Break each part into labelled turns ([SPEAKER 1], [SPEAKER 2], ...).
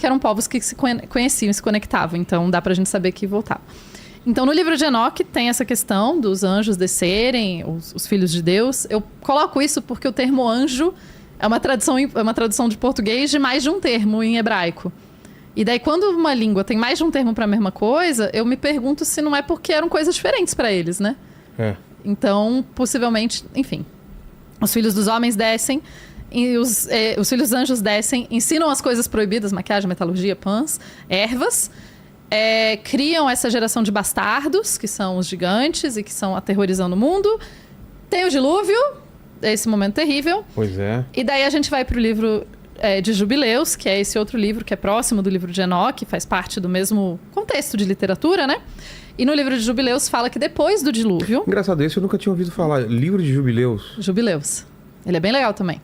[SPEAKER 1] que eram povos que se conheciam e se conectavam. Então, dá pra gente saber que voltava. Então, no livro de Enoque tem essa questão dos anjos descerem, os filhos de Deus. Eu coloco isso porque o termo anjo é uma tradução de português de mais de um termo em hebraico. E daí, quando uma língua tem mais de um termo para a mesma coisa, eu me pergunto se não é porque eram coisas diferentes para eles, né? Então, possivelmente, enfim. Os filhos dos homens descem, e os filhos dos anjos descem, ensinam as coisas proibidas, maquiagem, metalurgia, pães, ervas... criam essa geração de bastardos, que são os gigantes e que são aterrorizando o mundo. Tem o dilúvio, esse momento terrível.
[SPEAKER 2] Pois é.
[SPEAKER 1] E daí a gente vai pro livro de Jubileus, que é esse outro livro que é próximo do livro de Enoque, faz parte do mesmo contexto de literatura, né? E no livro de Jubileus fala que depois do dilúvio...
[SPEAKER 2] Engraçado, esse eu nunca tinha ouvido falar. Livro de Jubileus.
[SPEAKER 1] Jubileus. Ele é bem legal também.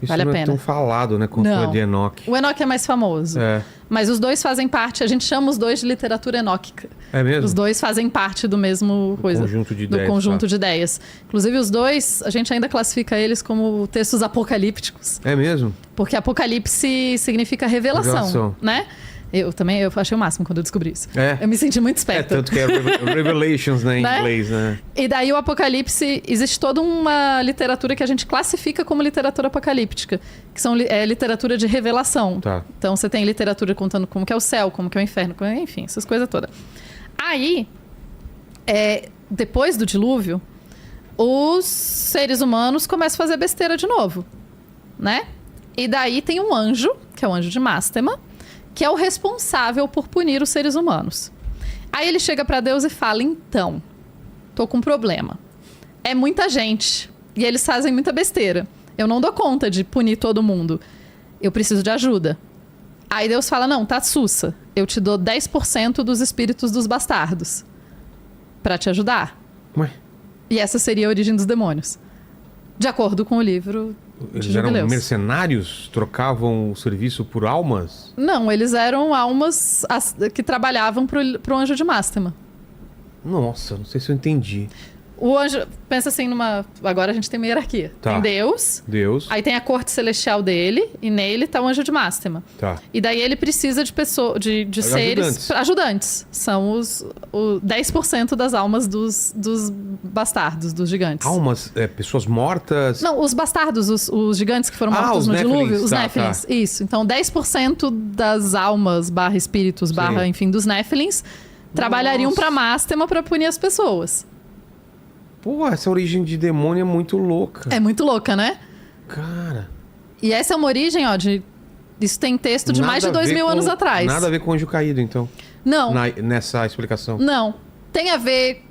[SPEAKER 2] Isso
[SPEAKER 1] vale
[SPEAKER 2] não
[SPEAKER 1] a pena.
[SPEAKER 2] É tão falado, né? Quanto o de Enoque.
[SPEAKER 1] O Enoque é mais famoso. Mas os dois fazem parte... A gente chama os dois de literatura enóquica.
[SPEAKER 2] É mesmo?
[SPEAKER 1] Os dois fazem parte do mesmo
[SPEAKER 2] conjunto de ideias.
[SPEAKER 1] Do conjunto de ideias. Inclusive, os dois, a gente ainda classifica eles como textos apocalípticos.
[SPEAKER 2] É mesmo?
[SPEAKER 1] Porque apocalipse significa revelação. Né? Eu achei o máximo quando eu descobri isso. Eu me senti muito esperta.
[SPEAKER 2] Tanto que é Revelations, né, em inglês, né?
[SPEAKER 1] E daí o Apocalipse, existe toda uma literatura que a gente classifica como literatura apocalíptica, que são literatura de revelação.
[SPEAKER 2] Tá.
[SPEAKER 1] Então você tem literatura contando como que é o céu, como que é o inferno, enfim, essas coisas todas. Aí, depois do dilúvio, os seres humanos começam a fazer besteira de novo, né? E daí tem um anjo, que é o anjo de Mástema, que é o responsável por punir os seres humanos. Aí ele chega pra Deus e fala, então, tô com um problema. É muita gente, e eles fazem muita besteira. Eu não dou conta de punir todo mundo. Eu preciso de ajuda. Aí Deus fala, não, tá sussa. Eu te dou 10% dos espíritos dos bastardos pra te ajudar.
[SPEAKER 2] Ué?
[SPEAKER 1] E essa seria a origem dos demônios. De acordo com o livro...
[SPEAKER 2] Eles eram mercenários? Trocavam o serviço por almas?
[SPEAKER 1] Não, eles eram almas que trabalhavam pro anjo de Mástema.
[SPEAKER 2] Nossa, não sei se eu entendi.
[SPEAKER 1] O anjo... Pensa assim agora a gente tem uma hierarquia.
[SPEAKER 2] Tá.
[SPEAKER 1] Tem Deus. Aí tem a corte celestial dele. E nele tá o anjo de Mástema.
[SPEAKER 2] Tá.
[SPEAKER 1] E daí ele precisa de seres... Ajudantes. São os 10% das almas dos bastardos, dos gigantes.
[SPEAKER 2] Almas? Pessoas mortas?
[SPEAKER 1] Não, os bastardos, os gigantes que foram mortos no dilúvio. Os Néfilins.
[SPEAKER 2] Tá.
[SPEAKER 1] Isso. Então 10% das almas, /espíritos, enfim, dos Néfilins, trabalhariam pra Mástema pra punir as pessoas.
[SPEAKER 2] Pô, essa origem de demônio é muito louca.
[SPEAKER 1] É muito louca, né?
[SPEAKER 2] Cara.
[SPEAKER 1] E essa é uma origem, isso tem texto de mais de 2.000 anos atrás.
[SPEAKER 2] Nada a ver com o anjo caído, então.
[SPEAKER 1] Não.
[SPEAKER 2] Nessa explicação.
[SPEAKER 1] Não. Tem a ver,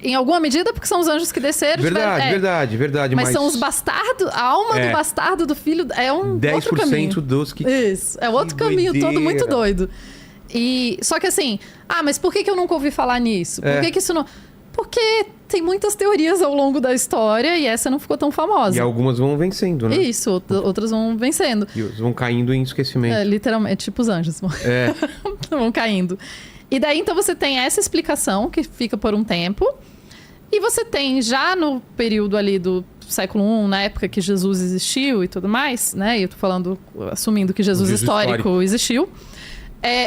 [SPEAKER 1] em alguma medida, porque são os anjos que desceram.
[SPEAKER 2] Verdade.
[SPEAKER 1] Mas são os bastardos, a alma do bastardo, do filho, é um 10% outro caminho.
[SPEAKER 2] Dos que...
[SPEAKER 1] Isso, é outro caminho todo muito doido. Só que assim, mas por que eu nunca ouvi falar nisso? Por que isso não... Porque tem muitas teorias ao longo da história e essa não ficou tão famosa.
[SPEAKER 2] E algumas vão vencendo, né?
[SPEAKER 1] Isso, outras vão vencendo.
[SPEAKER 2] E vão caindo em esquecimento.
[SPEAKER 1] Literalmente, tipo os anjos. Vão caindo. E daí, então, você tem essa explicação que fica por um tempo. E você tem, já no período ali do século I, na época que Jesus existiu e tudo mais, né? E eu tô falando, assumindo que Jesus histórico existiu.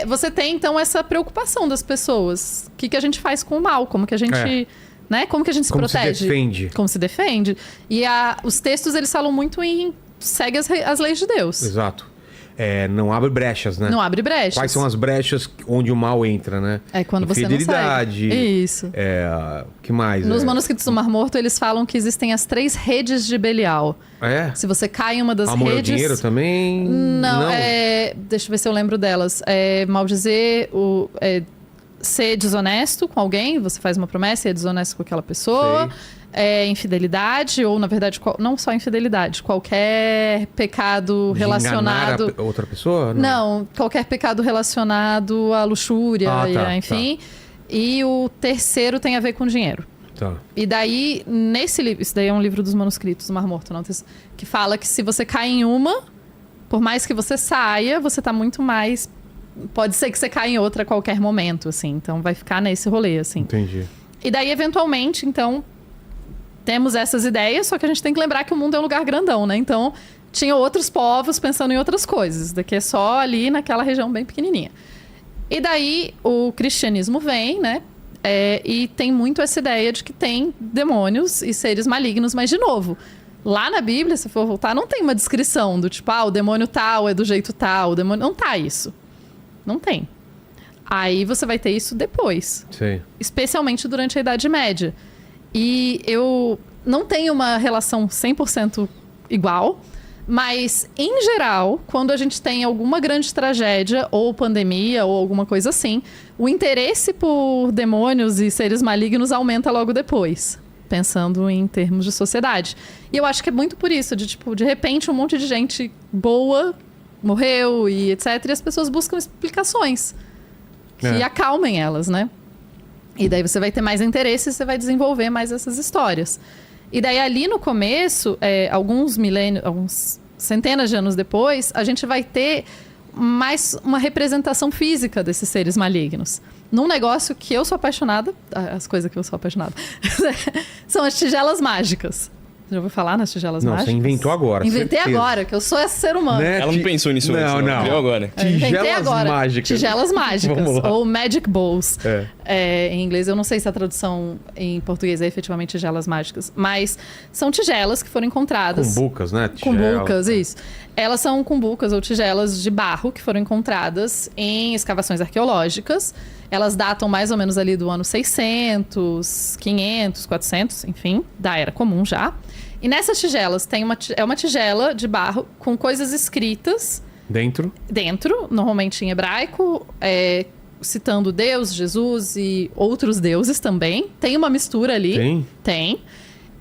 [SPEAKER 1] Você tem, então, essa preocupação das pessoas. O que a gente faz com o mal? Como que a gente... Né? Como que a gente se protege? Como se defende. E os textos, eles falam muito em... Segue as leis de Deus.
[SPEAKER 2] Exato. Não abre brechas, né?
[SPEAKER 1] Não abre brechas.
[SPEAKER 2] Quais são as brechas onde o mal entra, né?
[SPEAKER 1] Quando você não segue. Isso.
[SPEAKER 2] Que mais?
[SPEAKER 1] Nos manuscritos do Mar Morto, eles falam que existem as 3 redes de Belial. Se você cai em uma das
[SPEAKER 2] redes... Amor ao dinheiro também?
[SPEAKER 1] Não. Deixa eu ver se eu lembro delas. Maldizer, ser desonesto com alguém. Você faz uma promessa e é desonesto com aquela pessoa. Infidelidade, ou na verdade, não só infidelidade, qualquer pecado relacionado...
[SPEAKER 2] Enganar a outra pessoa?
[SPEAKER 1] Não, qualquer pecado relacionado à luxúria, enfim. Tá. E o terceiro tem a ver com dinheiro.
[SPEAKER 2] Tá.
[SPEAKER 1] E daí, nesse livro, isso daí é um livro dos manuscritos do Mar Morto, não, que fala que se você cai em uma, por mais que você saia, você tá muito mais... Pode ser que você caia em outra a qualquer momento, assim. Então, vai ficar nesse rolê, assim.
[SPEAKER 2] Entendi.
[SPEAKER 1] E daí, eventualmente, então... Temos essas ideias, só que a gente tem que lembrar que o mundo é um lugar grandão, né? Então, tinha outros povos pensando em outras coisas. Daqui é só ali naquela região bem pequenininha. E daí o cristianismo vem, né? E tem muito essa ideia de que tem demônios e seres malignos, mas de novo, lá na Bíblia, se for voltar, não tem uma descrição do tipo, o demônio tal é do jeito tal, o demônio... Não tá isso. Não tem. Aí você vai ter isso depois.
[SPEAKER 2] Sim.
[SPEAKER 1] Especialmente durante a Idade Média. E eu não tenho uma relação 100% igual, mas, em geral, quando a gente tem alguma grande tragédia, ou pandemia, ou alguma coisa assim, o interesse por demônios e seres malignos aumenta logo depois, pensando em termos de sociedade. E eu acho que é muito por isso, de repente, um monte de gente boa morreu e etc. E as pessoas buscam explicações que acalmem elas, né? E daí você vai ter mais interesse e você vai desenvolver mais essas histórias. E daí ali no começo, alguns centenas de anos depois, a gente vai ter mais uma representação física desses seres malignos. Num negócio que eu sou apaixonada, as coisas que eu sou apaixonada, são as tigelas mágicas. Você já ouviu falar nas tigelas mágicas?
[SPEAKER 2] Não, você inventou agora.
[SPEAKER 1] Inventei
[SPEAKER 2] certeza.
[SPEAKER 1] agora, que eu sou esse ser humano.
[SPEAKER 2] Né?
[SPEAKER 3] Ela não pensou nisso antes,
[SPEAKER 2] não.
[SPEAKER 3] Criou agora.
[SPEAKER 1] Inventei agora.
[SPEAKER 2] Mágicas.
[SPEAKER 1] Tigelas mágicas.
[SPEAKER 2] Vamos lá.
[SPEAKER 1] Ou Magic Bowls. Em inglês, eu não sei se a tradução em português é efetivamente tigelas mágicas. Mas são tigelas que foram encontradas.
[SPEAKER 2] Cumbucas, né?
[SPEAKER 1] Cumbucas, isso. Elas são cumbucas ou tigelas de barro que foram encontradas em escavações arqueológicas. Elas datam mais ou menos ali do ano 600, 500, 400, enfim, da Era Comum já. E nessas tigelas tem uma tigela de barro com coisas escritas...
[SPEAKER 2] Dentro,
[SPEAKER 1] normalmente em hebraico, citando Deus, Jesus e outros deuses também. Tem uma mistura ali. Tem.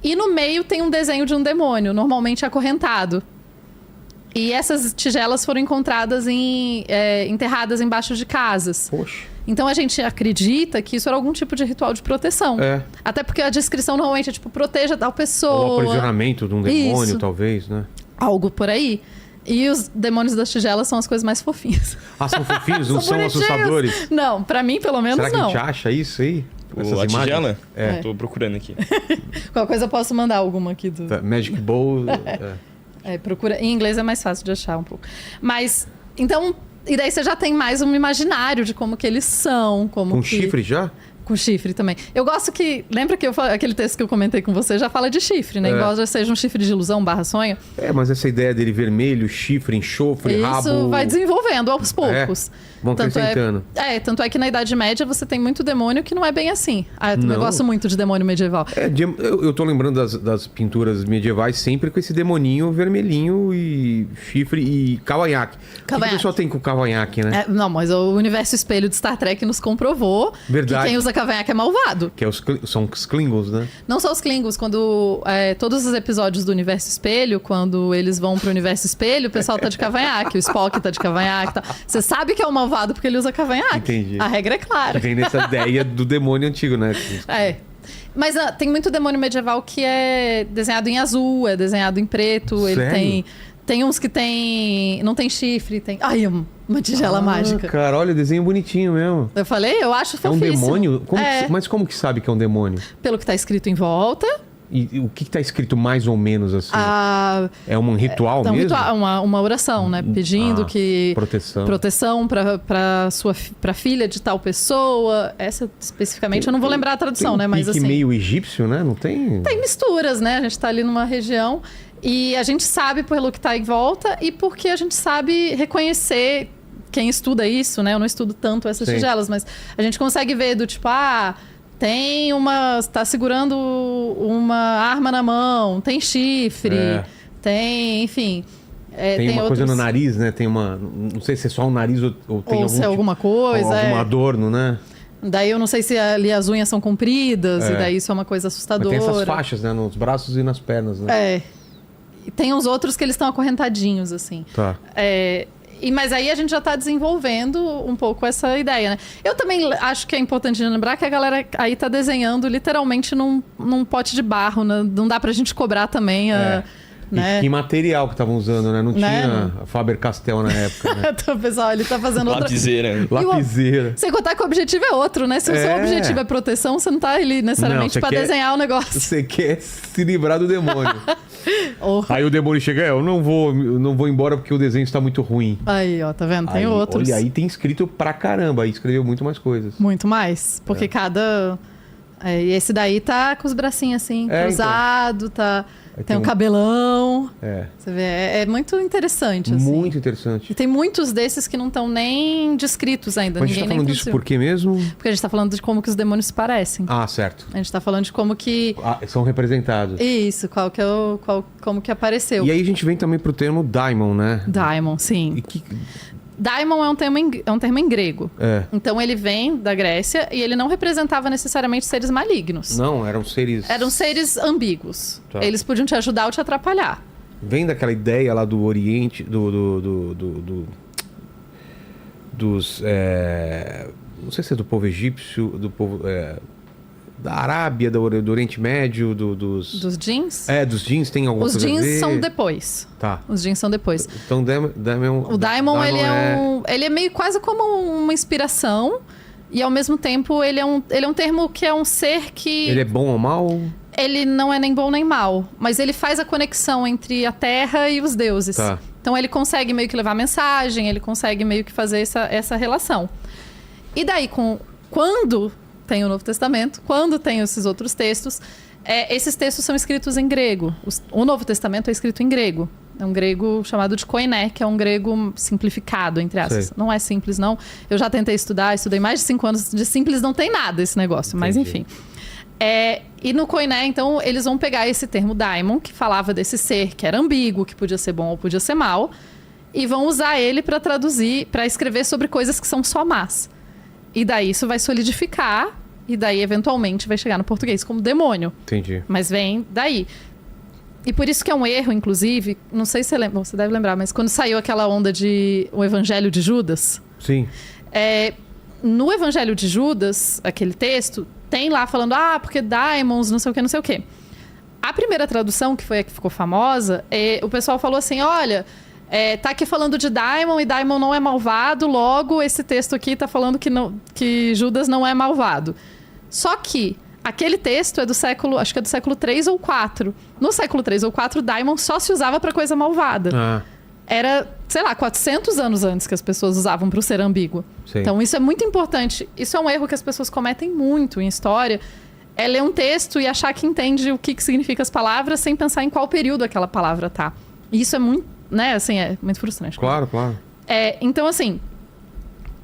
[SPEAKER 1] E no meio tem um desenho de um demônio, normalmente acorrentado. E essas tigelas foram encontradas enterradas embaixo de casas.
[SPEAKER 2] Poxa.
[SPEAKER 1] Então a gente acredita que isso era algum tipo de ritual de proteção. Até porque a descrição normalmente é tipo, proteja tal pessoa.
[SPEAKER 2] Ou aprisionamento de um demônio,
[SPEAKER 1] Isso.
[SPEAKER 2] talvez, né?
[SPEAKER 1] Algo por aí. E os demônios das tigelas são as coisas mais fofinhas.
[SPEAKER 2] São fofinhos? Não são
[SPEAKER 1] bonitinhos.
[SPEAKER 2] assustadores?
[SPEAKER 1] Não, pra mim pelo menos
[SPEAKER 2] Será que
[SPEAKER 1] não.
[SPEAKER 2] a gente acha isso aí? Essas
[SPEAKER 3] A
[SPEAKER 2] imagens?
[SPEAKER 3] tigela?
[SPEAKER 2] É.
[SPEAKER 3] Tô procurando aqui.
[SPEAKER 1] Qualquer coisa eu posso mandar alguma aqui do...
[SPEAKER 2] Magic Bowl.
[SPEAKER 1] procura. Em inglês é mais fácil de achar um pouco. Mas, então... E daí você já tem mais um imaginário de como que eles são.
[SPEAKER 2] Com chifre já?
[SPEAKER 1] Com chifre também. Eu gosto que... Lembra que aquele texto que eu comentei com você já fala de chifre, né? Embora seja um chifre de ilusão / sonho.
[SPEAKER 2] Mas essa ideia dele vermelho, chifre, enxofre, rabo...
[SPEAKER 1] Isso vai desenvolvendo aos poucos.
[SPEAKER 2] Vão acrescentando.
[SPEAKER 1] Tanto é que na Idade Média você tem muito demônio que não é bem assim. Eu gosto muito de demônio medieval.
[SPEAKER 2] Eu tô lembrando das pinturas medievais sempre com esse demoninho vermelhinho e chifre e cavanhaque. O que o pessoal tem com cavanhaque, né?
[SPEAKER 1] Não, mas o universo espelho de Star Trek nos comprovou que quem usa cavanhaque é malvado.
[SPEAKER 2] Que são os Klingons, né?
[SPEAKER 1] Não só os Klingons. Quando todos os episódios do universo espelho, quando eles vão pro universo espelho, o pessoal tá de cavanhaque, o Spock tá de cavanhaque. Tá. Você sabe que é o malvado porque ele usa cavanhaque.
[SPEAKER 2] Entendi.
[SPEAKER 1] A regra é clara.
[SPEAKER 2] Vem nessa ideia do demônio antigo, né?
[SPEAKER 1] Mas tem muito demônio medieval que é desenhado em azul, é desenhado em preto.
[SPEAKER 2] Sério?
[SPEAKER 1] Ele tem uns que não tem chifre, tem... uma tigela mágica.
[SPEAKER 2] Cara, olha, desenho bonitinho mesmo.
[SPEAKER 1] Eu falei, eu acho fofíssimo.
[SPEAKER 2] É um demônio? Mas como que sabe que é um demônio?
[SPEAKER 1] Pelo que tá escrito em volta.
[SPEAKER 2] E o que tá escrito mais ou menos assim? É um ritual mesmo?
[SPEAKER 1] Uma oração, né? Pedindo que...
[SPEAKER 2] Proteção
[SPEAKER 1] pra filha de tal pessoa. Essa especificamente, eu não vou lembrar a tradução, né? Mas assim...
[SPEAKER 2] meio egípcio, né? Não tem...
[SPEAKER 1] Tem misturas, né? A gente tá ali numa região e a gente sabe pelo que tá em volta e porque a gente sabe reconhecer quem estuda isso, né? Eu não estudo tanto essas tigelas, mas a gente consegue ver do tipo, tá segurando uma arma na mão, tem chifre, tem, enfim...
[SPEAKER 2] tem uma coisa no nariz, né? Tem uma... Não sei se é só o nariz ou tem
[SPEAKER 1] alguma coisa.
[SPEAKER 2] Algum adorno, né?
[SPEAKER 1] Daí eu não sei se ali as unhas são compridas, e daí isso é uma coisa assustadora.
[SPEAKER 2] Mas tem essas faixas, né? Nos braços e nas pernas, né?
[SPEAKER 1] E tem uns outros que eles estão acorrentadinhos, assim.
[SPEAKER 2] Tá.
[SPEAKER 1] Mas aí a gente já está desenvolvendo um pouco essa ideia, né? Eu também acho que é importante lembrar que a galera aí está desenhando literalmente num pote de barro, né? Não dá pra gente cobrar também né?
[SPEAKER 2] E que material que estavam usando, né? Não tinha Faber-Castell na época, né?
[SPEAKER 1] Então, pessoal, ele tá fazendo
[SPEAKER 2] Lapiseira. Sem
[SPEAKER 1] contar que o objetivo é outro, né? Se o seu objetivo é proteção, você não tá ali necessariamente pra desenhar o negócio.
[SPEAKER 2] Você quer se livrar do demônio. Aí o demônio chega, eu não vou embora porque o desenho está muito ruim.
[SPEAKER 1] Aí, ó, tá vendo? Tem outros.
[SPEAKER 2] Olha, aí tem escrito pra caramba. Aí escreveu muito mais coisas.
[SPEAKER 1] Muito mais. Porque cada... E esse daí tá com os bracinhos assim, cruzado, tá... Tem um cabelão. Você vê, é muito interessante, assim.
[SPEAKER 2] Muito interessante.
[SPEAKER 1] E tem muitos desses que não estão nem descritos ainda.
[SPEAKER 2] Mas a gente tá falando disso por quê mesmo?
[SPEAKER 1] Porque a gente tá falando de como que os demônios se parecem.
[SPEAKER 2] Ah, certo.
[SPEAKER 1] A gente tá falando de como que...
[SPEAKER 2] são representados.
[SPEAKER 1] Isso, como que apareceu.
[SPEAKER 2] E aí a gente vem também pro termo daimon, né?
[SPEAKER 1] Daimon, sim. Daimon é um termo em grego. Então ele vem da Grécia e ele não representava necessariamente seres malignos.
[SPEAKER 2] Não, eram seres...
[SPEAKER 1] Eram seres ambíguos. Tá. Eles podiam te ajudar ou te atrapalhar.
[SPEAKER 2] Vem daquela ideia lá do Oriente, dos... não sei se é do povo egípcio, do povo... da Arábia, do Oriente Médio,
[SPEAKER 1] Dos jeans?
[SPEAKER 2] Dos jeans tem alguma coisa a ver?
[SPEAKER 1] Os jeans são depois.
[SPEAKER 2] Tá.
[SPEAKER 1] Os jeans são depois.
[SPEAKER 2] Então,
[SPEAKER 1] o daimon, ele é meio quase como uma inspiração e, ao mesmo tempo, ele é um termo que é um ser que...
[SPEAKER 2] Ele é bom ou mal?
[SPEAKER 1] Ele não é nem bom nem mal, mas ele faz a conexão entre a terra e os deuses.
[SPEAKER 2] Tá.
[SPEAKER 1] Então, ele consegue meio que levar mensagem, ele consegue meio que fazer essa relação. E daí, quando... tem o Novo Testamento, quando tem esses outros textos, esses textos são escritos em grego. O Novo Testamento é escrito em grego. É um grego chamado de koiné, que é um grego simplificado, entre aspas. Sei. Não é simples, não. Eu já tentei estudei mais de 5 anos. De simples não tem nada esse negócio, mas enfim. E no koiné, então, eles vão pegar esse termo daimon, que falava desse ser que era ambíguo, que podia ser bom ou podia ser mal, e vão usar ele para traduzir, para escrever sobre coisas que são só más. E daí isso vai solidificar, e daí eventualmente vai chegar no português como demônio.
[SPEAKER 2] Entendi.
[SPEAKER 1] Mas vem daí. E por isso que é um erro, inclusive, não sei se você lembra, você deve lembrar, mas quando saiu aquela onda de o Evangelho de Judas...
[SPEAKER 2] Sim.
[SPEAKER 1] No Evangelho de Judas, aquele texto, tem lá falando, porque daimons, não sei o quê. A primeira tradução, que foi a que ficou famosa, o pessoal falou assim, olha... tá aqui falando de daimon e daimon não é malvado, logo esse texto aqui tá falando que Judas não é malvado. Só que aquele texto é do século, acho que é do século 3 ou 4. No século 3 ou 4, daimon só se usava pra coisa malvada. Era, sei lá, 400 anos antes que as pessoas usavam pro ser ambíguo. Sim. Então isso é muito importante. Isso é um erro que as pessoas cometem muito em história. É ler um texto e achar que entende o que significa as palavras sem pensar em qual período aquela palavra tá. E isso é muito... né, assim, é muito frustrante.
[SPEAKER 2] Claro, claro.
[SPEAKER 1] Então, assim,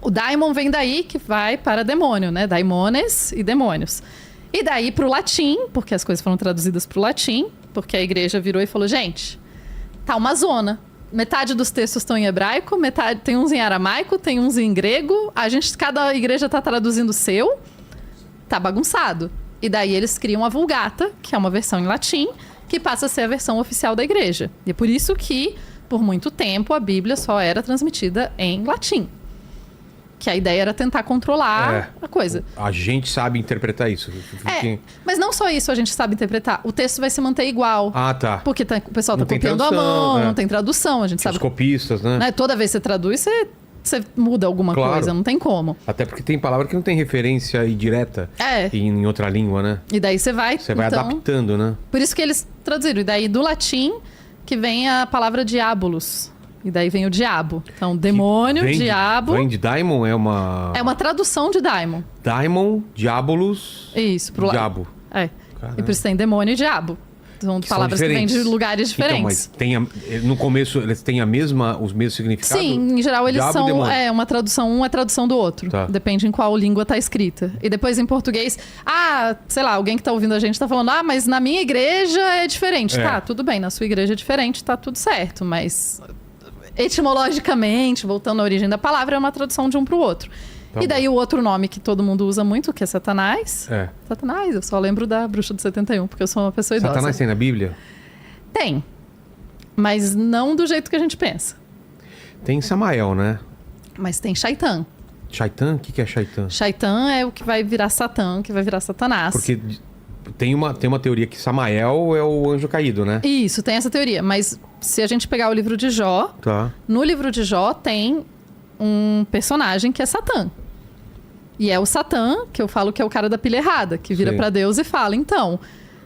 [SPEAKER 1] o daimon vem daí que vai para demônio, né? Daimones e demônios. E daí pro latim, porque as coisas foram traduzidas pro latim, porque a igreja virou e falou, gente, tá uma zona. Metade dos textos estão em hebraico, metade tem uns em aramaico, tem uns em grego. Cada igreja tá traduzindo o seu, tá bagunçado. E daí eles criam a Vulgata, que é uma versão em latim, que passa a ser a versão oficial da igreja. E é por isso que por muito tempo, a Bíblia só era transmitida em latim. Que a ideia era tentar controlar a coisa.
[SPEAKER 2] A gente sabe interpretar isso.
[SPEAKER 1] Mas não só isso a gente sabe interpretar. O texto vai se manter igual.
[SPEAKER 2] Tá.
[SPEAKER 1] Porque o pessoal tá copiando à mão, não tem tradução. A gente sabe.
[SPEAKER 2] Os copistas, né?
[SPEAKER 1] Toda vez que você traduz, você muda alguma coisa. Não tem como.
[SPEAKER 2] Até porque tem palavra que não tem referência direta em outra língua, né?
[SPEAKER 1] E daí você vai...
[SPEAKER 2] Você vai adaptando, né?
[SPEAKER 1] Por isso que eles traduziram. E daí do latim... que vem a palavra diabolos. E daí vem o diabo. Então, demônio, diabo...
[SPEAKER 2] Vem de daimon? É uma
[SPEAKER 1] tradução de daimon.
[SPEAKER 2] Daimon, diabolos...
[SPEAKER 1] Isso.
[SPEAKER 2] Diabo.
[SPEAKER 1] E por isso tem demônio e diabo. São palavras que vêm de lugares diferentes.
[SPEAKER 2] Então, mas no começo eles têm os mesmos significados?
[SPEAKER 1] Sim, em geral eles são... uma tradução, um é tradução do outro.
[SPEAKER 2] Tá.
[SPEAKER 1] Depende em qual língua tá escrita. E depois em português... sei lá, alguém que tá ouvindo a gente tá falando... mas na minha igreja é diferente. Tá, tudo bem, na sua igreja é diferente, tá tudo certo. Mas etimologicamente, voltando à origem da palavra, é uma tradução de um pro outro. E daí o outro nome que todo mundo usa muito, que é Satanás. Satanás, eu só lembro da Bruxa do 71, porque eu sou uma pessoa idosa.
[SPEAKER 2] Satanás tem na Bíblia?
[SPEAKER 1] Tem. Mas não do jeito que a gente pensa.
[SPEAKER 2] Tem Samael, né?
[SPEAKER 1] Mas tem Shaitan.
[SPEAKER 2] Shaitan? O que é Shaitan?
[SPEAKER 1] Shaitan é o que vai virar Satã, que vai virar Satanás.
[SPEAKER 2] Porque tem uma teoria que Samael é o anjo caído, né?
[SPEAKER 1] Isso, tem essa teoria. Mas se a gente pegar o livro de Jó, no livro de Jó tem um personagem que é Satã. E é o Satã, que eu falo que é o cara da pilha errada, que vira pra Deus e fala, então...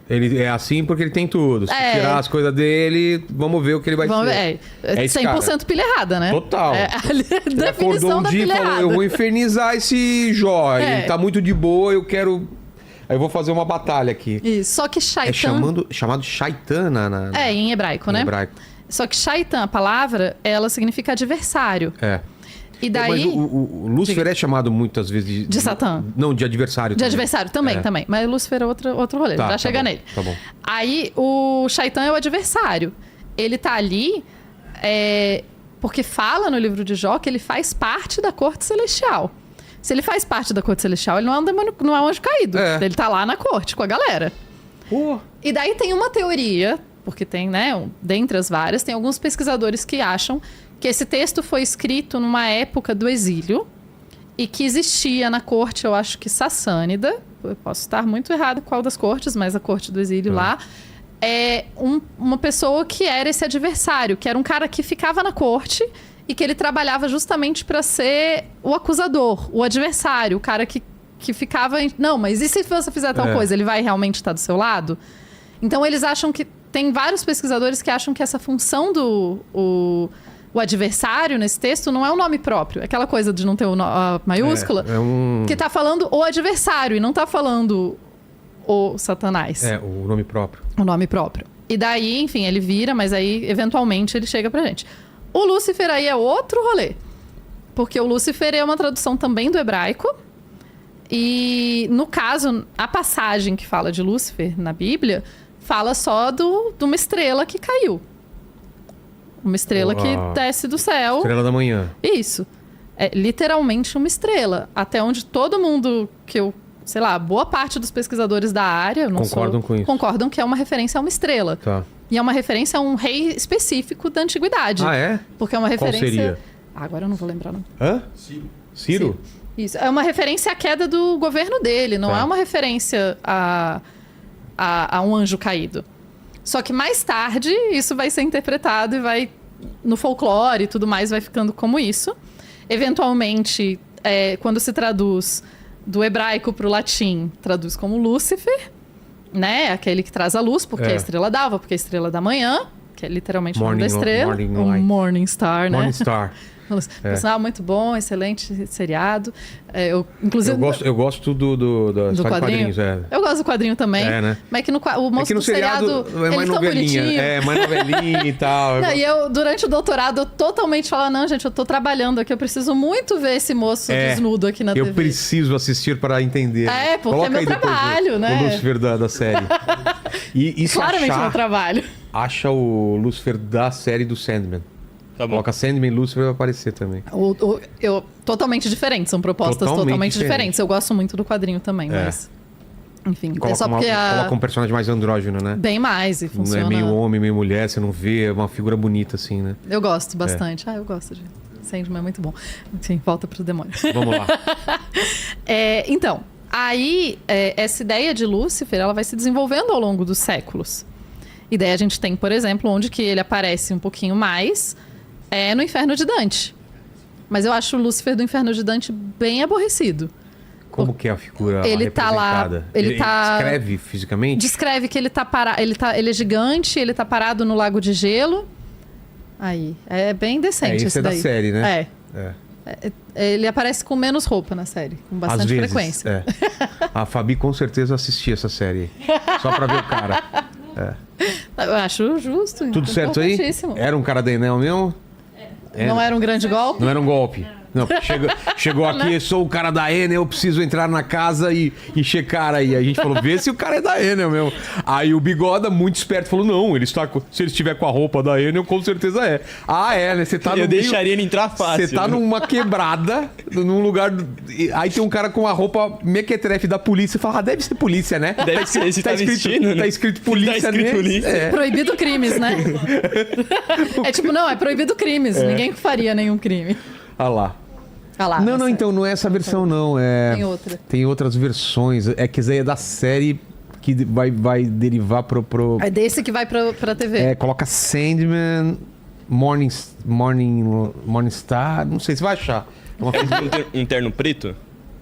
[SPEAKER 2] Ele é assim porque ele tem tudo. Se tirar as coisas dele, vamos ver o que ele vai ser.
[SPEAKER 1] É 100% pilha errada, né?
[SPEAKER 2] Total.
[SPEAKER 1] Ele acordou
[SPEAKER 2] um dia e falou, eu vou infernizar esse Jó. Ele tá muito de boa, eu quero... Aí eu vou fazer uma batalha aqui.
[SPEAKER 1] Isso, só que Shaitan...
[SPEAKER 2] É chamado Shaitan
[SPEAKER 1] em hebraico, né? Só que Shaitan, a palavra, ela significa adversário. E daí...
[SPEAKER 2] Mas o Lúcifer é chamado muitas vezes
[SPEAKER 1] de Satã.
[SPEAKER 2] Não, de adversário também.
[SPEAKER 1] De adversário também. Mas o Lúcifer é outro rolê, já chega nele.
[SPEAKER 2] Tá bom.
[SPEAKER 1] Aí o Shaitan é o adversário. Ele tá ali porque fala no livro de Jó que ele faz parte da corte celestial. Se ele faz parte da corte celestial, ele não é um demônio, não é um anjo caído. Ele tá lá na corte com a galera. E daí tem uma teoria, porque tem, né, dentre as várias, tem alguns pesquisadores que acham que esse texto foi escrito numa época do exílio e que existia na corte, eu acho que sassânida, eu posso estar muito errado qual das cortes, mas a corte do exílio lá, uma pessoa que era esse adversário, que era um cara que ficava na corte e que ele trabalhava justamente para ser o acusador, o adversário, o cara que ficava... Não, mas e se você fizer tal coisa? Ele vai realmente estar do seu lado? Então eles acham que... Tem vários pesquisadores que acham que essa função do... O adversário nesse texto não é um nome próprio. Aquela coisa de não ter a maiúscula. Que tá falando o adversário e não tá falando o Satanás.
[SPEAKER 2] O nome próprio.
[SPEAKER 1] O nome próprio. E daí, enfim, ele vira, mas aí, eventualmente, ele chega pra gente. O Lúcifer aí é outro rolê. Porque o Lúcifer é uma tradução também do hebraico. E, no caso, a passagem que fala de Lúcifer na Bíblia fala só de uma estrela que caiu. Uma estrela que desce do céu.
[SPEAKER 2] Estrela da manhã.
[SPEAKER 1] Isso. É literalmente uma estrela. Até onde todo mundo boa parte dos pesquisadores da área...
[SPEAKER 2] Com isso.
[SPEAKER 1] Concordam que é uma referência a uma estrela.
[SPEAKER 2] Tá.
[SPEAKER 1] E é uma referência a um rei específico da antiguidade.
[SPEAKER 2] Ah, é?
[SPEAKER 1] Porque é uma referência...
[SPEAKER 2] Qual seria?
[SPEAKER 1] Agora eu não vou lembrar, não.
[SPEAKER 2] Hã? Ciro?
[SPEAKER 1] Isso. É uma referência à queda do governo dele. Não é uma referência a um anjo caído. Só que mais tarde, isso vai ser interpretado e vai... No folclore e tudo mais, vai ficando como isso. Eventualmente, quando se traduz do hebraico para o latim, traduz como Lúcifer, né? Aquele que traz a luz, porque a estrela d'alva, porque a estrela da manhã, que é literalmente o nome da estrela. Morning Star, né?
[SPEAKER 2] Morning Star.
[SPEAKER 1] Muito bom, excelente seriado.
[SPEAKER 2] Eu gosto dos
[SPEAKER 1] quadrinho.
[SPEAKER 2] Quadrinhos.
[SPEAKER 1] Eu gosto do quadrinho também.
[SPEAKER 2] Né?
[SPEAKER 1] Mas que o moço do seriado
[SPEAKER 2] é mais novelinha. Mais novelinha e tal.
[SPEAKER 1] Não, e eu, durante o doutorado, eu totalmente falava, não, gente, eu tô trabalhando aqui, eu preciso muito ver esse moço desnudo aqui na TV.
[SPEAKER 2] Eu preciso assistir para entender.
[SPEAKER 1] Porque coloca é meu trabalho, né?
[SPEAKER 2] O Lúcifer da série. E
[SPEAKER 1] claramente meu trabalho.
[SPEAKER 2] Acha o Lúcifer da série do Sandman. Tá bom. Coloca Sandman e Lúcifer vai aparecer também.
[SPEAKER 1] Totalmente diferentes, são propostas totalmente diferentes. Eu gosto muito do quadrinho também, mas... Enfim, só porque
[SPEAKER 2] coloca um personagem mais andrógeno, né?
[SPEAKER 1] Bem mais, e funciona...
[SPEAKER 2] Não é meio homem, meio mulher, você não vê, é uma figura bonita assim, né?
[SPEAKER 1] Eu gosto bastante. Eu gosto de... Sandman é muito bom. Enfim, volta pro demônio.
[SPEAKER 2] Vamos lá.
[SPEAKER 1] Então, aí, essa ideia de Lúcifer, ela vai se desenvolvendo ao longo dos séculos. E daí a gente tem, por exemplo, onde que ele aparece um pouquinho mais... no Inferno de Dante. Mas eu acho o Lúcifer do Inferno de Dante bem aborrecido.
[SPEAKER 2] Como que é a figura
[SPEAKER 1] ele tá lá, ele
[SPEAKER 2] descreve fisicamente?
[SPEAKER 1] Descreve que ele tá parado, ele é gigante, ele tá parado no lago de gelo. Aí, é bem decente esse daí.
[SPEAKER 2] Da série, né?
[SPEAKER 1] Ele aparece com menos roupa na série, com bastante frequência.
[SPEAKER 2] A Fabi com certeza assistia essa série. Só pra ver o cara.
[SPEAKER 1] Eu acho justo.
[SPEAKER 2] Tudo certo aí? Era um cara da Enel mesmo?
[SPEAKER 1] Não era um grande golpe?
[SPEAKER 2] Não era um golpe. Não, chegou aqui, sou o cara da Enel, eu preciso entrar na casa e checar aí. A gente falou, vê se o cara é da Enel mesmo. Aí o Bigoda, muito esperto, falou, não, se ele estiver com a roupa da Enel, com certeza é. Né? Você tá
[SPEAKER 3] eu deixaria ele entrar fácil.
[SPEAKER 2] Você tá numa quebrada, num lugar... Aí tem um cara com a roupa mequetrefe da polícia e fala, deve ser polícia, né?
[SPEAKER 3] Deve ser, esse tá escrito,
[SPEAKER 2] né? Tá escrito polícia, né?
[SPEAKER 1] Proibido crimes, né? É proibido crimes. Ninguém faria nenhum crime.
[SPEAKER 2] Ah lá. Não, então não é essa versão, não.
[SPEAKER 1] Tem outra.
[SPEAKER 2] Tem outras versões. É que essa aí é da série que vai derivar pro...
[SPEAKER 1] É desse que vai pra TV.
[SPEAKER 2] Coloca Sandman, Morningstar, não sei, você vai achar. É uma coisa...
[SPEAKER 3] Interno preto?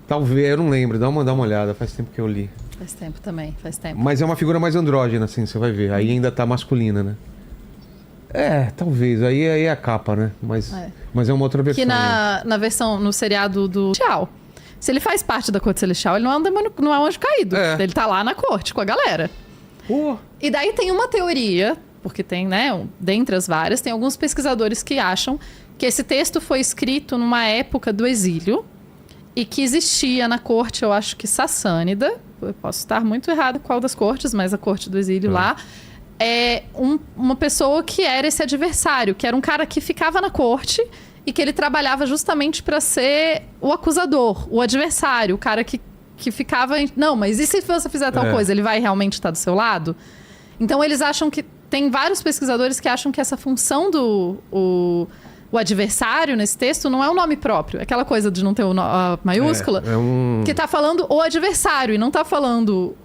[SPEAKER 2] Talvez, eu não lembro, dá uma olhada, faz tempo que eu li.
[SPEAKER 1] Faz tempo também, faz tempo.
[SPEAKER 2] Mas é uma figura mais andrógena, assim, você vai ver. Aí ainda tá masculina, né? Talvez. Aí é a capa, né? Mas é uma outra versão.
[SPEAKER 1] Que
[SPEAKER 2] né?
[SPEAKER 1] na versão, no seriado do Celestial, se ele faz parte da corte celestial, ele não é um demônio, não é um anjo caído. Ele tá lá na corte com a galera. E daí tem uma teoria, porque tem, né, dentre as várias, tem alguns pesquisadores que acham que esse texto foi escrito numa época do exílio e que existia na corte, eu acho que sassânida, eu posso estar muito errado qual das cortes, mas a corte do exílio lá, uma pessoa que era esse adversário, que era um cara que ficava na corte e que ele trabalhava justamente para ser o acusador, o adversário, o cara que ficava... Não, mas e se você fizer tal coisa? Ele vai realmente estar do seu lado? Então eles acham que... Tem vários pesquisadores que acham que essa função do... O adversário nesse texto não é um nome próprio. Aquela coisa de não ter a maiúscula. Que tá falando o adversário e não tá falando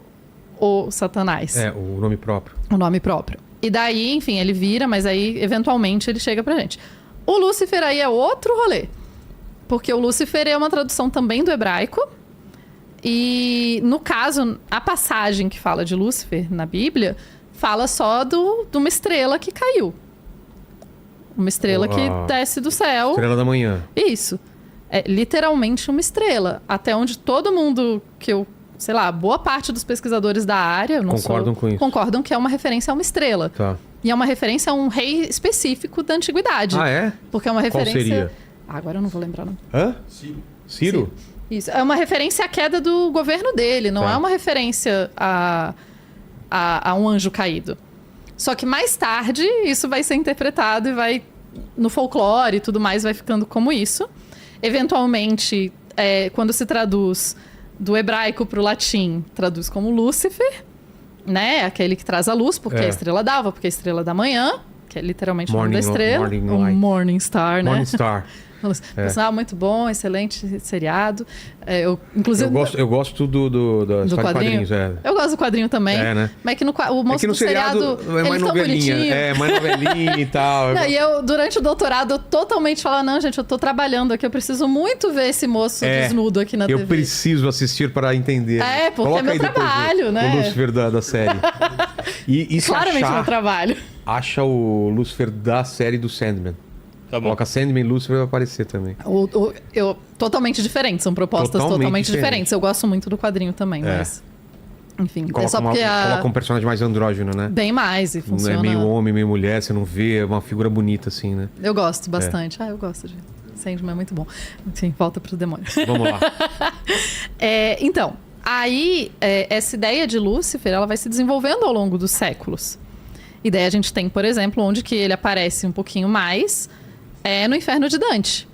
[SPEAKER 1] o Satanás.
[SPEAKER 2] O nome próprio.
[SPEAKER 1] O nome próprio. E daí, enfim, ele vira, mas aí, eventualmente, ele chega pra gente. O Lúcifer aí é outro rolê. Porque o Lúcifer é uma tradução também do hebraico. E, no caso, a passagem que fala de Lúcifer na Bíblia fala só de uma estrela que caiu. Uma estrela que desce do céu.
[SPEAKER 2] Estrela da manhã.
[SPEAKER 1] Isso. É literalmente uma estrela. Até onde todo mundo sei lá, boa parte dos pesquisadores da área...
[SPEAKER 2] Com isso.
[SPEAKER 1] Concordam que é uma referência a uma estrela.
[SPEAKER 2] Tá.
[SPEAKER 1] E é uma referência a um rei específico da antiguidade.
[SPEAKER 2] Ah, é?
[SPEAKER 1] Porque é uma referência...
[SPEAKER 2] Qual seria?
[SPEAKER 1] Agora eu não vou lembrar o nome.
[SPEAKER 2] Hã? Ciro?
[SPEAKER 1] Isso. É uma referência à queda do governo dele. Não é uma referência a um anjo caído. Só que mais tarde, isso vai ser interpretado e vai... No folclore e tudo mais, vai ficando como isso. Eventualmente, quando se traduz do hebraico para o latim, traduz como Lúcifer, né? Aquele que traz a luz, porque a estrela d'alva, porque a estrela da manhã, que é literalmente o nome da estrela. Morning Star, né?
[SPEAKER 2] Morning Star.
[SPEAKER 1] Pessoal, muito bom, excelente seriado. Inclusive,
[SPEAKER 2] eu gosto do quadrinhos.
[SPEAKER 1] Eu gosto do quadrinho também.
[SPEAKER 2] Né?
[SPEAKER 1] Mas que o moço do seriado
[SPEAKER 2] é mais novelinha. Mais novelinha e tal.
[SPEAKER 1] Não, e eu, durante o doutorado, eu totalmente falava, não, gente, eu tô trabalhando aqui, eu preciso muito ver esse moço desnudo aqui na TV.
[SPEAKER 2] Eu preciso assistir para entender.
[SPEAKER 1] Porque
[SPEAKER 2] Coloca
[SPEAKER 1] é meu trabalho, né?
[SPEAKER 2] O Lúcifer da série. E
[SPEAKER 1] claramente meu trabalho.
[SPEAKER 2] Acha o Lúcifer da série do Sandman.
[SPEAKER 3] Tá bom.
[SPEAKER 2] Coloca Sandman e Lúcifer vai aparecer também.
[SPEAKER 1] Totalmente diferentes, são propostas totalmente diferentes. Eu gosto muito do quadrinho também, mas... Enfim, só porque
[SPEAKER 2] coloca um personagem mais andrógeno, né?
[SPEAKER 1] Bem mais, e funciona...
[SPEAKER 2] Não é meio homem, meio mulher, você não vê, é uma figura bonita assim, né?
[SPEAKER 1] Eu gosto bastante. Eu gosto de... Sandman é muito bom. Enfim, volta pro demônio.
[SPEAKER 2] Vamos lá.
[SPEAKER 1] Então, aí, essa ideia de Lúcifer, ela vai se desenvolvendo ao longo dos séculos. E daí a gente tem, por exemplo, onde que ele aparece um pouquinho mais... no Inferno de Dante.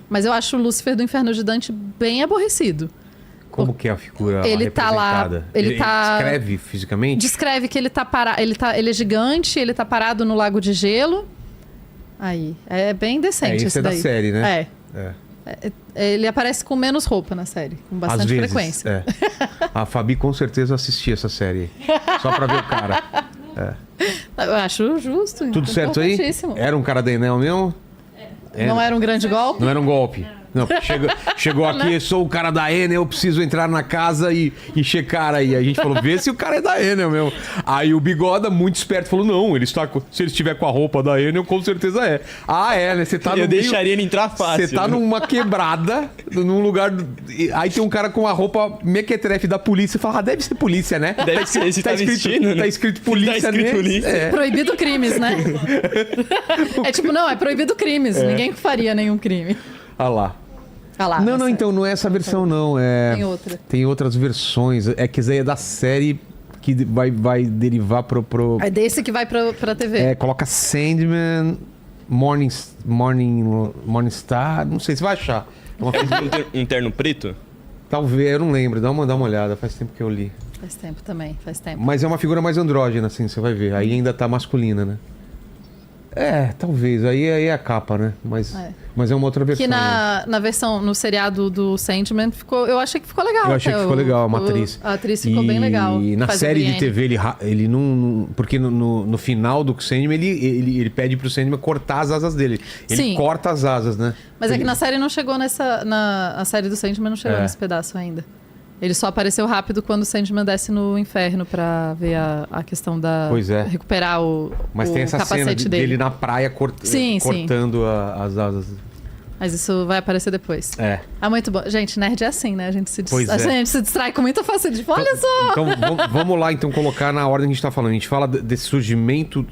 [SPEAKER 1] Mas eu acho o Lúcifer do Inferno de Dante bem aborrecido.
[SPEAKER 2] Como que é a figura
[SPEAKER 1] ele tá lá, ele
[SPEAKER 2] descreve fisicamente?
[SPEAKER 1] Descreve que ele tá parado, ele é gigante, ele tá parado no lago de gelo. Aí, é bem decente
[SPEAKER 2] isso
[SPEAKER 1] esse
[SPEAKER 2] da
[SPEAKER 1] daí.
[SPEAKER 2] série, né?
[SPEAKER 1] Ele aparece com menos roupa na série, com bastante frequência.
[SPEAKER 2] A Fabi com certeza assistia essa série. Só pra ver o cara.
[SPEAKER 1] Eu acho justo.
[SPEAKER 2] Tudo certo aí? Era um cara da Enel mesmo?
[SPEAKER 1] Não era um grande golpe?
[SPEAKER 2] Não era um golpe. Não, chegou aqui, sou o cara da Enel, eu preciso entrar na casa e checar aí. A gente falou, vê se o cara é da Enel mesmo. Aí o Bigoda, muito esperto, falou, não, se ele estiver com a roupa da Enel, com certeza é. Né? Você tá
[SPEAKER 3] eu deixaria ele entrar fácil.
[SPEAKER 2] Você tá numa quebrada, num lugar... Aí tem um cara com a roupa mequetrefe da polícia e fala, deve ser polícia, né?
[SPEAKER 3] Deve ser, você tá vestindo, né?
[SPEAKER 2] Tá escrito polícia, né?
[SPEAKER 1] Proibido crimes, né? É proibido crimes. Ninguém faria nenhum crime.
[SPEAKER 2] Ah lá. Não, então não é essa versão, não.
[SPEAKER 1] Tem outra.
[SPEAKER 2] Tem outras versões. É que isso aí é da série que vai derivar pro...
[SPEAKER 1] É desse que vai pra TV.
[SPEAKER 2] Coloca Sandman, Morningstar, não sei, você vai achar. É uma coisa...
[SPEAKER 3] Interno preto?
[SPEAKER 2] Talvez, eu não lembro, dá uma olhada, faz tempo que eu li.
[SPEAKER 1] Faz tempo também, faz tempo.
[SPEAKER 2] Mas é uma figura mais andrógena, assim, você vai ver. Aí ainda tá masculina, né? Talvez. Aí é a capa, né? Mas é uma outra versão.
[SPEAKER 1] Que
[SPEAKER 2] né?
[SPEAKER 1] na versão, no seriado do Sandman, eu achei que ficou legal.
[SPEAKER 2] Eu achei que ficou legal, a atriz.
[SPEAKER 1] A atriz ficou bem legal.
[SPEAKER 2] E na
[SPEAKER 1] Faz
[SPEAKER 2] série de
[SPEAKER 1] Brienne.
[SPEAKER 2] TV, ele não... Porque no final do Sandman, ele pede pro Sandman cortar as asas dele. Ele
[SPEAKER 1] Sim.
[SPEAKER 2] corta as asas, né?
[SPEAKER 1] Mas é que na série não chegou a série do Sandman não chegou nesse pedaço ainda. Ele só apareceu rápido quando o Sandman desce no inferno pra ver a questão da...
[SPEAKER 2] Pois é.
[SPEAKER 1] Recuperar
[SPEAKER 2] Mas tem essa
[SPEAKER 1] capacete
[SPEAKER 2] cena
[SPEAKER 1] dele.
[SPEAKER 2] dele na praia cortando as asas.
[SPEAKER 1] Mas isso vai aparecer depois.
[SPEAKER 2] É.
[SPEAKER 1] Muito bom. Gente, nerd é assim, né? A gente se distrai com muita facilidade. Olha só!
[SPEAKER 2] Então vamos lá, então, colocar na ordem que a gente tá falando. A gente fala desse surgimento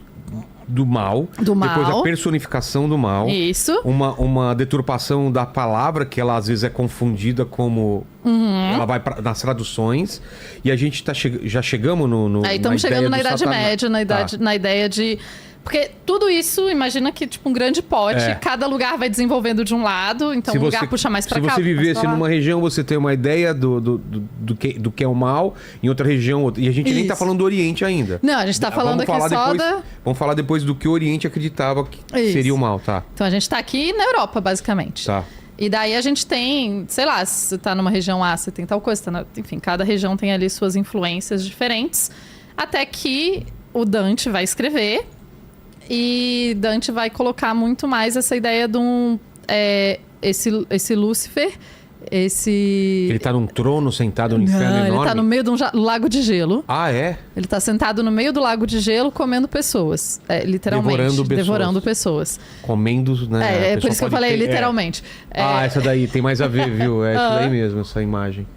[SPEAKER 2] do mal. Depois a personificação do mal.
[SPEAKER 1] Isso.
[SPEAKER 2] Uma deturpação da palavra, que ela às vezes é confundida como... Ela vai nas traduções. E a gente já chegamos no
[SPEAKER 1] Aí estamos chegando na Idade Média, na ideia de... Porque tudo isso, imagina que tipo um grande pote, cada lugar vai desenvolvendo de um lado, então um lugar puxa mais pra cá.
[SPEAKER 2] Se você vivesse numa região, você tem uma ideia do que é o mal, em outra região, outra. E a gente nem tá falando do Oriente ainda.
[SPEAKER 1] Não, a gente tá falando aqui só
[SPEAKER 2] Vamos falar depois do que o Oriente acreditava que seria o mal, tá?
[SPEAKER 1] Então a gente tá aqui na Europa, basicamente.
[SPEAKER 2] Tá.
[SPEAKER 1] E daí a gente tem, sei lá, se você tá numa região A, você tem tal coisa, enfim, cada região tem ali suas influências diferentes, até que o Dante vai escrever. E Dante vai colocar muito mais essa ideia de esse Lúcifer,
[SPEAKER 2] Ele tá num trono sentado no inferno enorme?
[SPEAKER 1] Ele tá no meio de um lago de gelo.
[SPEAKER 2] Ah, é?
[SPEAKER 1] Ele tá sentado no meio do lago de gelo comendo pessoas. Literalmente. Devorando pessoas.
[SPEAKER 2] Comendo, né?
[SPEAKER 1] É por isso que eu falei literalmente.
[SPEAKER 2] Essa daí tem mais a ver, viu? É isso daí mesmo, essa imagem.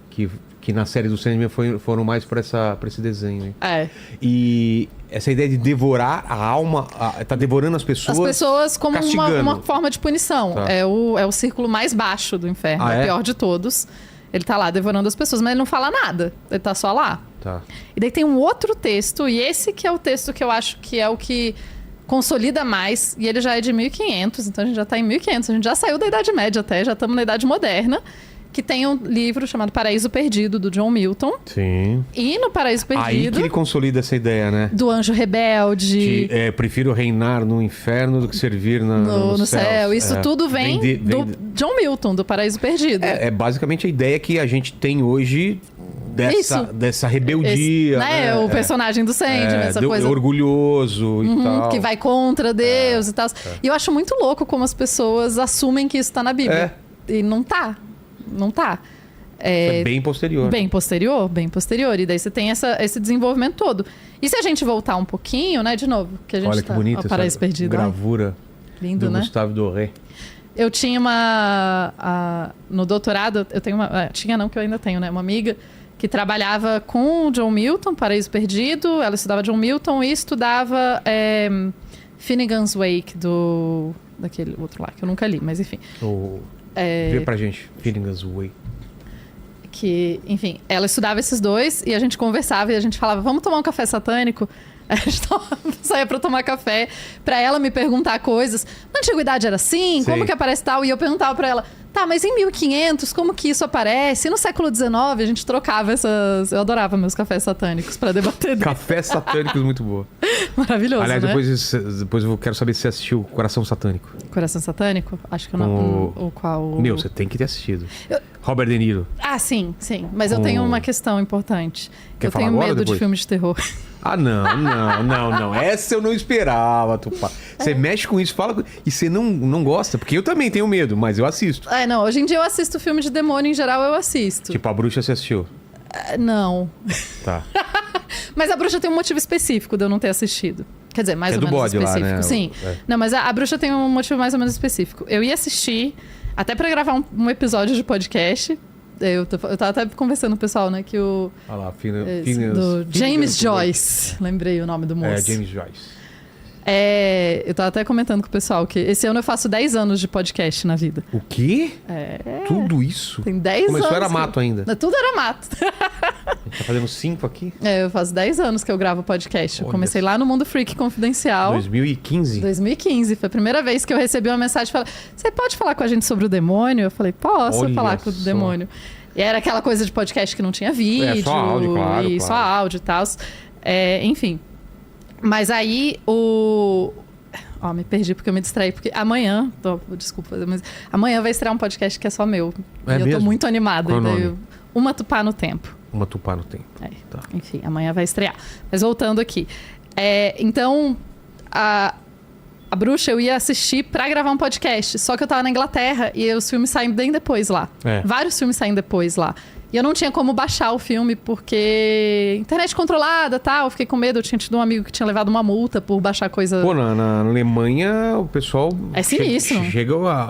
[SPEAKER 2] Que na série do Sandman foram mais pra esse desenho. Hein? E essa ideia de devorar a alma, tá devorando as pessoas.
[SPEAKER 1] As pessoas como uma forma de punição.
[SPEAKER 2] Tá.
[SPEAKER 1] É o círculo mais baixo do inferno, o pior de todos. Ele tá lá devorando as pessoas, mas ele não fala nada. Ele tá só lá.
[SPEAKER 2] Tá.
[SPEAKER 1] E daí tem um outro texto, e esse que é o texto que eu acho que é o que consolida mais, e ele já é de 1500, então a gente já tá em 1500, a gente já saiu da Idade Média até, já estamos na Idade Moderna. Que tem um livro chamado Paraíso Perdido, do John Milton.
[SPEAKER 2] Sim.
[SPEAKER 1] E no Paraíso Perdido...
[SPEAKER 2] Aí que ele consolida essa ideia, né?
[SPEAKER 1] Do anjo rebelde.
[SPEAKER 2] Prefiro reinar no inferno do que servir no
[SPEAKER 1] céu. Isso tudo vem do John Milton, do Paraíso Perdido.
[SPEAKER 2] É basicamente a ideia que a gente tem hoje dessa rebeldia.
[SPEAKER 1] Né? O personagem do Sandman, essa coisa...
[SPEAKER 2] orgulhoso e tal.
[SPEAKER 1] Que vai contra Deus e tal. E eu acho muito louco como as pessoas assumem que isso tá na Bíblia. E não tá. Não tá.
[SPEAKER 2] É bem posterior.
[SPEAKER 1] Bem posterior. E daí você tem esse desenvolvimento todo. E se a gente voltar um pouquinho, né, de novo, que a gente
[SPEAKER 2] Olha que bonito
[SPEAKER 1] Paraíso Perdido.
[SPEAKER 2] Gravura
[SPEAKER 1] lindo,
[SPEAKER 2] do
[SPEAKER 1] né?
[SPEAKER 2] Gustave Doré.
[SPEAKER 1] Eu tinha no doutorado, eu tenho tinha não, que eu ainda tenho, né? Uma amiga que trabalhava com o John Milton, Paraíso Perdido. Ela estudava John Milton e estudava Finnegan's Wake, daquele outro lá, que eu nunca li, mas enfim.
[SPEAKER 2] Vê pra gente, Finnegan's Wake.
[SPEAKER 1] Que, enfim, ela estudava esses dois e a gente conversava e a gente falava, vamos tomar um café satânico? A gente saía pra tomar café, pra ela me perguntar coisas. Na antiguidade era assim? Como que aparece tal? E eu perguntava pra ela, tá, mas em 1500, como que isso aparece? E no século XIX, a gente trocava essas... Eu adorava meus cafés satânicos pra debater.
[SPEAKER 2] Cafés satânicos, muito boa.
[SPEAKER 1] Maravilhoso,
[SPEAKER 2] aliás,
[SPEAKER 1] né?
[SPEAKER 2] depois eu quero saber se você assistiu Coração Satânico.
[SPEAKER 1] Coração Satânico? Acho que eu não... O qual...
[SPEAKER 2] Meu, você tem que ter assistido. Robert De Niro.
[SPEAKER 1] Sim. Mas eu tenho uma questão importante.
[SPEAKER 2] Quer falar
[SPEAKER 1] tenho
[SPEAKER 2] agora
[SPEAKER 1] medo de filmes de terror.
[SPEAKER 2] Não. Essa eu não esperava, Tupá. Você mexe com isso, fala e você não gosta. Porque eu também tenho medo, mas eu assisto.
[SPEAKER 1] Não. Hoje em dia eu assisto filme de demônio, em geral eu assisto.
[SPEAKER 2] Tipo, A Bruxa você assistiu?
[SPEAKER 1] Não.
[SPEAKER 2] Tá.
[SPEAKER 1] Mas A Bruxa tem um motivo específico de eu não ter assistido. Quer dizer, mais ou menos específico. Lá, né? Sim. Não, mas a Bruxa tem um motivo mais ou menos específico. Eu ia assistir, até pra gravar um episódio de podcast. Eu tava até conversando com o pessoal, né? Que o...
[SPEAKER 2] Olha lá,
[SPEAKER 1] do James Joyce. Lembrei o nome do moço.
[SPEAKER 2] James Joyce.
[SPEAKER 1] Eu tava até comentando com o pessoal que esse ano eu faço 10 anos de podcast na vida.
[SPEAKER 2] O quê? Tudo isso?
[SPEAKER 1] Tem 10 anos.
[SPEAKER 2] Começou era mato ainda.
[SPEAKER 1] Tudo era mato.
[SPEAKER 2] A gente tá fazendo 5 aqui?
[SPEAKER 1] Eu faço 10 anos que eu gravo podcast. Eu comecei lá no Mundo Freak Confidencial.
[SPEAKER 2] 2015?
[SPEAKER 1] 2015. Foi a primeira vez que eu recebi uma mensagem falando: você pode falar com a gente sobre o demônio? Eu falei, posso falar com o demônio. E era aquela coisa de podcast que não tinha vídeo.
[SPEAKER 2] Só áudio, claro.
[SPEAKER 1] Só áudio e tal. Enfim. Mas aí Ó, me perdi porque eu me distraí. Porque amanhã... desculpa, mas amanhã vai estrear um podcast que é só meu.
[SPEAKER 2] É
[SPEAKER 1] e eu
[SPEAKER 2] mesmo?
[SPEAKER 1] tô muito animada.
[SPEAKER 2] Qual o
[SPEAKER 1] Daí
[SPEAKER 2] nome?
[SPEAKER 1] Uma Tupá no Tempo.
[SPEAKER 2] Uma Tupá no tempo.
[SPEAKER 1] É.
[SPEAKER 2] Tá.
[SPEAKER 1] Enfim, amanhã vai estrear. Mas voltando aqui. Então, a Bruxa eu ia assistir pra gravar um podcast. Só que eu tava na Inglaterra e os filmes saem bem depois lá.
[SPEAKER 2] É.
[SPEAKER 1] Vários filmes saem depois lá. E eu não tinha como baixar o filme porque... internet controlada e tal. Eu fiquei com medo. Eu tinha tido um amigo que tinha levado uma multa por baixar coisa...
[SPEAKER 2] Pô, na Alemanha, o pessoal...
[SPEAKER 1] É sinistro.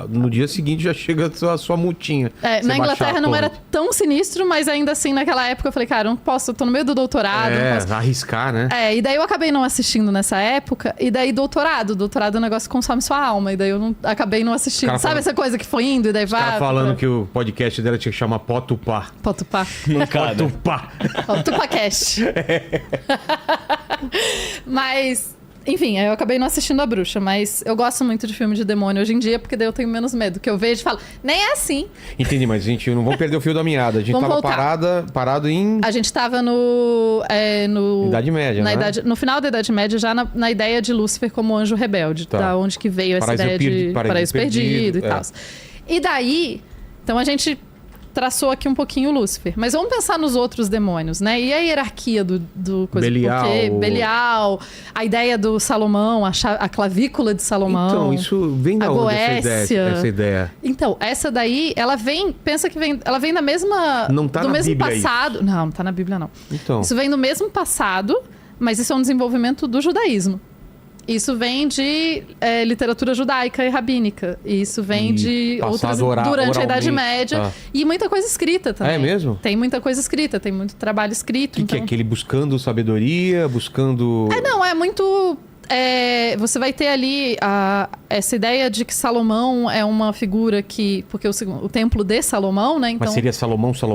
[SPEAKER 2] No dia seguinte já chega a sua multinha.
[SPEAKER 1] É,
[SPEAKER 2] Você
[SPEAKER 1] na Inglaterra
[SPEAKER 2] baixar
[SPEAKER 1] não
[SPEAKER 2] a
[SPEAKER 1] era
[SPEAKER 2] torrent.
[SPEAKER 1] tão sinistro, mas ainda assim, naquela época, eu falei, cara, eu não posso, eu tô no meio do doutorado. Não posso...
[SPEAKER 2] arriscar, né?
[SPEAKER 1] E daí eu acabei não assistindo nessa época, e daí doutorado é um negócio que consome sua alma, e daí eu acabei não assistindo.
[SPEAKER 2] Cara
[SPEAKER 1] Sabe essa coisa que foi indo, e daí
[SPEAKER 2] Os caras
[SPEAKER 1] vai...
[SPEAKER 2] falando que o podcast dela tinha que chamar Potupá.
[SPEAKER 1] Potupá.
[SPEAKER 3] Mancada.
[SPEAKER 2] Potupá.
[SPEAKER 1] Tupacast. Mas... enfim, aí eu acabei não assistindo A Bruxa, mas eu gosto muito de filme de demônio hoje em dia, porque daí eu tenho menos medo. Que eu vejo e falo, nem é assim.
[SPEAKER 2] Entendi, mas gente, não vamos perder o fio da meada. A gente
[SPEAKER 1] Vamos
[SPEAKER 2] tava
[SPEAKER 1] voltar.
[SPEAKER 2] parado em
[SPEAKER 1] A gente tava no
[SPEAKER 2] Idade Média, né?
[SPEAKER 1] no final da Idade Média, já na ideia de Lúcifer como anjo rebelde.
[SPEAKER 2] Tá.
[SPEAKER 1] Da onde que veio essa
[SPEAKER 2] Paraíso
[SPEAKER 1] ideia de
[SPEAKER 2] Paraíso
[SPEAKER 1] paraíso perdido e
[SPEAKER 2] é.
[SPEAKER 1] tal. E daí, então a gente traçou aqui um pouquinho o Lúcifer. Mas vamos pensar nos outros demônios, né? E a hierarquia do coisa.
[SPEAKER 2] Belial.
[SPEAKER 1] Porque Belial, a ideia do Salomão, a clavícula de Salomão.
[SPEAKER 2] Então, isso vem da
[SPEAKER 1] a
[SPEAKER 2] onde
[SPEAKER 1] Goécia.
[SPEAKER 2] essa ideia?
[SPEAKER 1] Então, essa daí, ela vem da mesma...
[SPEAKER 2] Não tá
[SPEAKER 1] do
[SPEAKER 2] na
[SPEAKER 1] mesmo
[SPEAKER 2] Bíblia
[SPEAKER 1] passado. Não tá na Bíblia, não.
[SPEAKER 2] Então,
[SPEAKER 1] Isso vem do mesmo passado, mas isso é um desenvolvimento do judaísmo. Isso vem de literatura judaica e rabínica. Isso vem de outras durante a Idade
[SPEAKER 2] oralmente.
[SPEAKER 1] Média.
[SPEAKER 2] Ah.
[SPEAKER 1] E muita coisa escrita também.
[SPEAKER 2] É mesmo?
[SPEAKER 1] Tem muita coisa escrita, tem muito trabalho escrito.
[SPEAKER 2] o que é aquele buscando sabedoria, buscando...
[SPEAKER 1] Não, é muito... você vai ter ali essa ideia de que Salomão é uma figura que... porque o templo de Salomão, né? Então,
[SPEAKER 2] Mas seria Salomão
[SPEAKER 1] isso,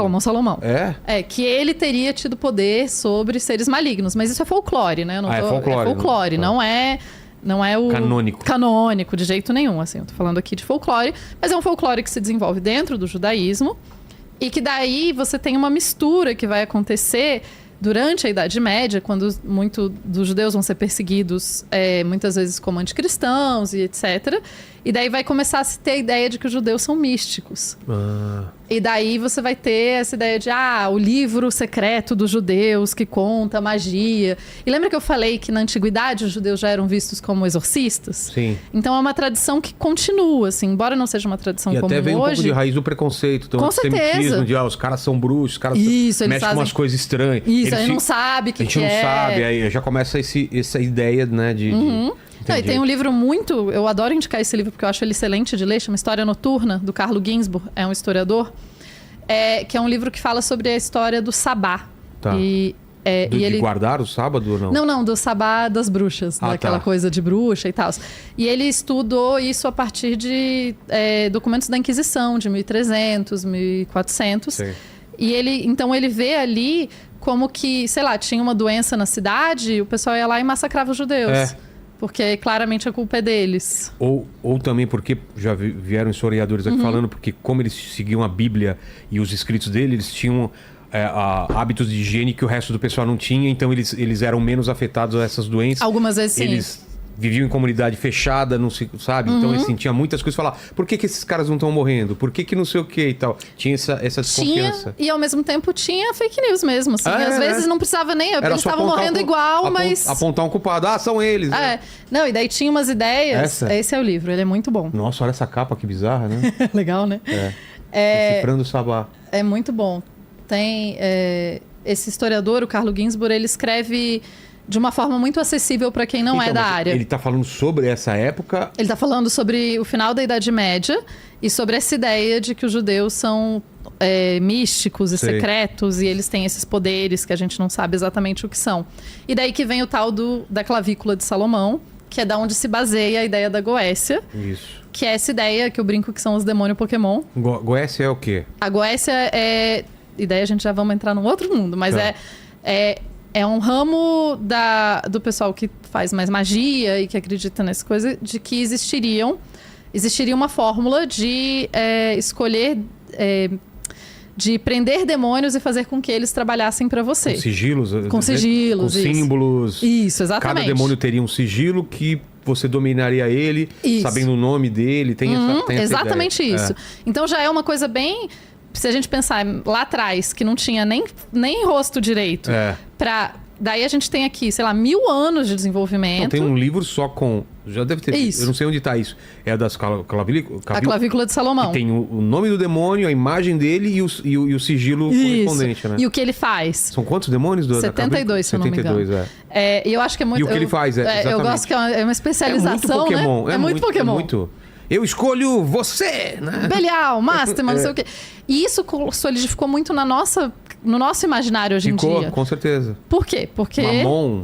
[SPEAKER 2] mesmo?
[SPEAKER 1] Salomão.
[SPEAKER 2] É?
[SPEAKER 1] Que ele teria tido poder sobre seres malignos. Mas isso é folclore, né?
[SPEAKER 2] É folclore.
[SPEAKER 1] É folclore,
[SPEAKER 2] Não.
[SPEAKER 1] não é o...
[SPEAKER 2] Canônico.
[SPEAKER 1] Canônico, de jeito nenhum, assim. Eu tô falando aqui de folclore. Mas é um folclore que se desenvolve dentro do judaísmo. E que daí você tem uma mistura que vai acontecer... durante a Idade Média, quando muito dos judeus vão ser perseguidos, muitas vezes como anticristãos e etc. E daí vai começar a se ter a ideia de que os judeus são místicos. E daí você vai ter essa ideia de, o livro secreto dos judeus que conta magia. E lembra que eu falei que na antiguidade os judeus já eram vistos como exorcistas?
[SPEAKER 2] Sim.
[SPEAKER 1] Então é uma tradição que continua, assim, embora não seja uma tradição
[SPEAKER 2] E
[SPEAKER 1] comum
[SPEAKER 2] até vem um pouco
[SPEAKER 1] hoje.
[SPEAKER 2] de raiz do preconceito. Então,
[SPEAKER 1] Com
[SPEAKER 2] antissemitismo,
[SPEAKER 1] certeza.
[SPEAKER 2] de os caras são bruxos, os caras
[SPEAKER 1] Isso, eles
[SPEAKER 2] mexem com
[SPEAKER 1] fazem-
[SPEAKER 2] umas coisas estranhas.
[SPEAKER 1] Isso,
[SPEAKER 2] Eles
[SPEAKER 1] aí
[SPEAKER 2] fi-
[SPEAKER 1] não sabe o que
[SPEAKER 2] A gente não
[SPEAKER 1] é.
[SPEAKER 2] sabe, aí já começa essa ideia, né, de...
[SPEAKER 1] Não, e
[SPEAKER 2] Entendi.
[SPEAKER 1] tem um livro muito... eu adoro indicar esse livro porque eu acho ele excelente de ler, chama História Noturna, do Carlo Ginzburg, é um historiador, que é um livro que fala sobre a história do Sabá.
[SPEAKER 2] Tá.
[SPEAKER 1] E
[SPEAKER 2] De
[SPEAKER 1] ele...
[SPEAKER 2] guardar o sábado ou não?
[SPEAKER 1] Não, do Sabá das bruxas, daquela
[SPEAKER 2] tá.
[SPEAKER 1] coisa de bruxa e tal. E ele estudou isso a partir de documentos da Inquisição, de 1300, 1400.
[SPEAKER 2] Sei.
[SPEAKER 1] E então ele vê ali como que, sei lá, tinha uma doença na cidade, o pessoal ia lá e massacrava os judeus. Porque claramente a culpa é deles.
[SPEAKER 2] Ou também porque, já vieram historiadores aqui falando, porque como eles seguiam a Bíblia e os escritos dele, eles tinham hábitos de higiene que o resto do pessoal não tinha, então eles eram menos afetados a essas doenças.
[SPEAKER 1] Algumas vezes sim.
[SPEAKER 2] Eles viviam em comunidade fechada, não se, sabe? Então eles sentiam muitas coisas. Falar, por que esses caras não estão morrendo? Por que não sei o que e tal? Tinha essa desconfiança.
[SPEAKER 1] Tinha, e ao mesmo tempo tinha fake news mesmo. Assim. Às vezes não precisava nem...
[SPEAKER 2] Era
[SPEAKER 1] eles
[SPEAKER 2] só
[SPEAKER 1] estavam
[SPEAKER 2] apontar
[SPEAKER 1] morrendo igual, mas...
[SPEAKER 2] Apontar um culpado. São eles. né?
[SPEAKER 1] Não, e daí tinha umas ideias... Esse é o livro, ele é muito bom.
[SPEAKER 2] Nossa, olha essa capa, que bizarra, né?
[SPEAKER 1] Legal, né?
[SPEAKER 2] Decifrando o Sabá.
[SPEAKER 1] É muito bom. Tem... esse historiador, o Carlo Ginzburg, ele escreve... de uma forma muito acessível para quem não é da
[SPEAKER 2] mas
[SPEAKER 1] área.
[SPEAKER 2] Ele tá falando sobre essa época.
[SPEAKER 1] Ele tá falando sobre o final da Idade Média e sobre essa ideia de que os judeus são místicos e
[SPEAKER 2] Sei.
[SPEAKER 1] secretos e eles têm esses poderes que a gente não sabe exatamente o que são. E daí que vem o tal da clavícula de Salomão, que é da onde se baseia a ideia da Goécia,
[SPEAKER 2] Isso.
[SPEAKER 1] que é essa ideia que eu brinco que são os demônios Pokémon.
[SPEAKER 2] Goécia é o quê?
[SPEAKER 1] A Goécia é... E daí a gente já vamos entrar num outro mundo, mas
[SPEAKER 2] Tá.
[SPEAKER 1] é um ramo do pessoal que faz mais magia e que acredita nessa coisa, de que existiria uma fórmula de escolher, de prender demônios e fazer com que eles trabalhassem para você.
[SPEAKER 2] Com sigilos?
[SPEAKER 1] Com sigilos,
[SPEAKER 2] Com
[SPEAKER 1] isso.
[SPEAKER 2] símbolos.
[SPEAKER 1] Isso, exatamente.
[SPEAKER 2] Cada demônio teria um sigilo que você dominaria ele,
[SPEAKER 1] Isso.
[SPEAKER 2] sabendo o nome dele, tem essa
[SPEAKER 1] Exatamente
[SPEAKER 2] ideia.
[SPEAKER 1] isso. Então já é uma coisa bem... Se a gente pensar lá atrás, que não tinha nem rosto direito, daí a gente tem aqui, sei lá, 1000 anos de desenvolvimento.
[SPEAKER 2] Não, tem um livro só com... Já deve ter...
[SPEAKER 1] Isso.
[SPEAKER 2] Eu não sei onde tá isso. É a das clavículas?
[SPEAKER 1] A clavícula de Salomão.
[SPEAKER 2] Que tem o nome do demônio, a imagem dele e o sigilo correspondente, né?
[SPEAKER 1] E o que ele faz.
[SPEAKER 2] São quantos demônios?
[SPEAKER 1] 72, se eu não me engano.
[SPEAKER 2] 72,
[SPEAKER 1] E eu acho que é muito...
[SPEAKER 2] E o que ele faz, exatamente.
[SPEAKER 1] Eu gosto que é uma especialização,
[SPEAKER 2] muito Pokémon,
[SPEAKER 1] né? É muito Pokémon.
[SPEAKER 2] É muito... Eu escolho você, né?
[SPEAKER 1] Belial, Master, não sei o quê. E isso solidificou muito no nosso imaginário hoje em dia.
[SPEAKER 2] Com certeza.
[SPEAKER 1] Por quê? Porque...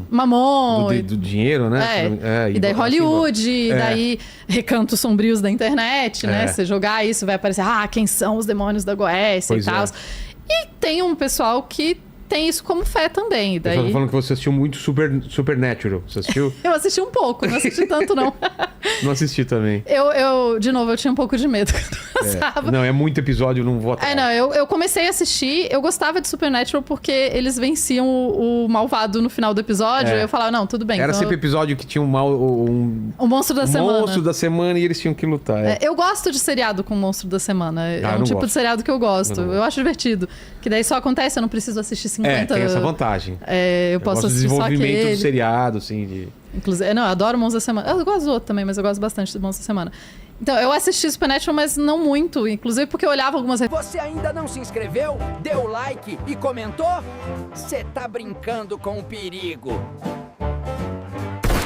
[SPEAKER 2] Mamon. Do dinheiro, né?
[SPEAKER 1] E daí Hollywood, e daí recantos sombrios da internet, né? Você jogar isso, vai aparecer, quem são os demônios da Goécia e tal. E tem um pessoal que tem isso como fé também. Daí...
[SPEAKER 2] Eu tô falando que você assistiu muito Supernatural. Você assistiu?
[SPEAKER 1] Eu assisti um pouco, não assisti tanto, não.
[SPEAKER 2] Não assisti também.
[SPEAKER 1] De novo, eu tinha um pouco de medo quando eu passava.
[SPEAKER 2] Não, é muito episódio, eu não vou atrás.
[SPEAKER 1] Eu comecei a assistir, eu gostava de Supernatural porque eles venciam o malvado no final do episódio. Eu falava, não, tudo bem.
[SPEAKER 2] Era sempre episódio que tinha
[SPEAKER 1] o monstro da semana.
[SPEAKER 2] Monstro da semana e eles tinham que lutar.
[SPEAKER 1] Eu gosto de seriado com monstro da semana. É um tipo de seriado que eu gosto. Eu acho divertido. Que daí só acontece, eu não preciso assistir 50...
[SPEAKER 2] tem essa vantagem.
[SPEAKER 1] Eu posso assistir só aquele.
[SPEAKER 2] Desenvolvimento do seriado, assim,
[SPEAKER 1] Inclusive, eu adoro Monstros da Semana. Eu gosto do outro também, mas eu gosto bastante de Monstros da Semana. Então, eu assisti Supernatural, mas não muito. Inclusive porque eu olhava algumas...
[SPEAKER 4] Você ainda não se inscreveu? Deu like e comentou? Você tá brincando com o perigo.